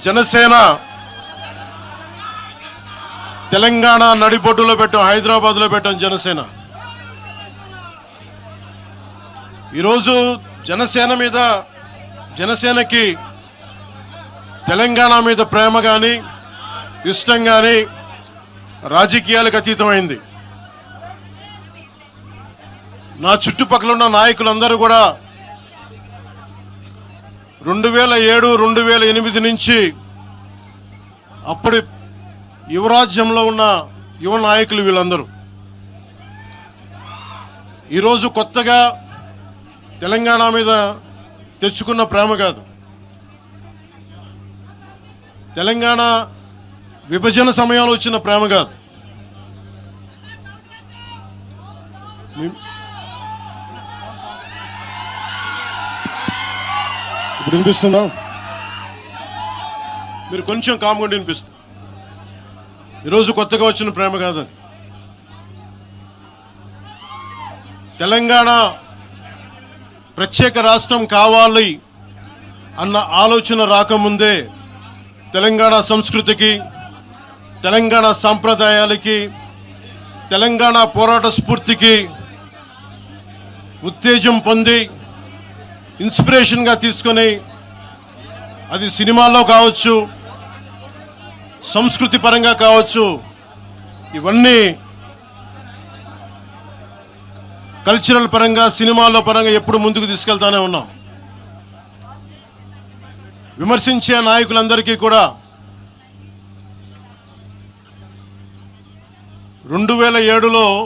జనసేన తెలంగాణ నడిబొడ్డులో పెట్టాం, హైదరాబాద్లో పెట్టాం జనసేన. ఈరోజు జనసేనకి తెలంగాణ మీద ప్రేమ కానీ ఇష్టం కానీ రాజకీయాలకు అతీతమైంది. నా చుట్టుపక్కల ఉన్న నాయకులందరూ కూడా 2007, 2008 నుంచి అప్పటి యువరాజ్యంలో ఉన్న యువ నాయకులు వీళ్ళందరూ ఈరోజు కొత్తగా తెలంగాణ మీద తెచ్చుకున్న ప్రేమ కాదు, తెలంగాణ విభజన సమయంలో వచ్చిన ప్రేమ కాదు. ఇప్పుడు వినిపిస్తుందా? మీరు కొంచెం కామ్గా వినిపిస్తుంది. ఈరోజు కొత్తగా వచ్చిన ప్రేమ కాదు అది. తెలంగాణ ప్రత్యేక రాష్ట్రం కావాలి అన్న ఆలోచన రాకముందే తెలంగాణ సంస్కృతికి, తెలంగాణ సాంప్రదాయాలకి, తెలంగాణ పోరాట స్ఫూర్తికి ఉత్తేజం పొంది ఇన్స్పిరేషన్గా తీసుకొని అది సినిమాల్లో కావచ్చు, సంస్కృతి పరంగా కావచ్చు, ఇవన్నీ కల్చరల్ పరంగా సినిమాల్లో పరంగా ఎప్పుడు ముందుకు తీసుకెళ్తానే ఉన్నాం. విమర్శించే నాయకులందరికీ కూడా 2007లో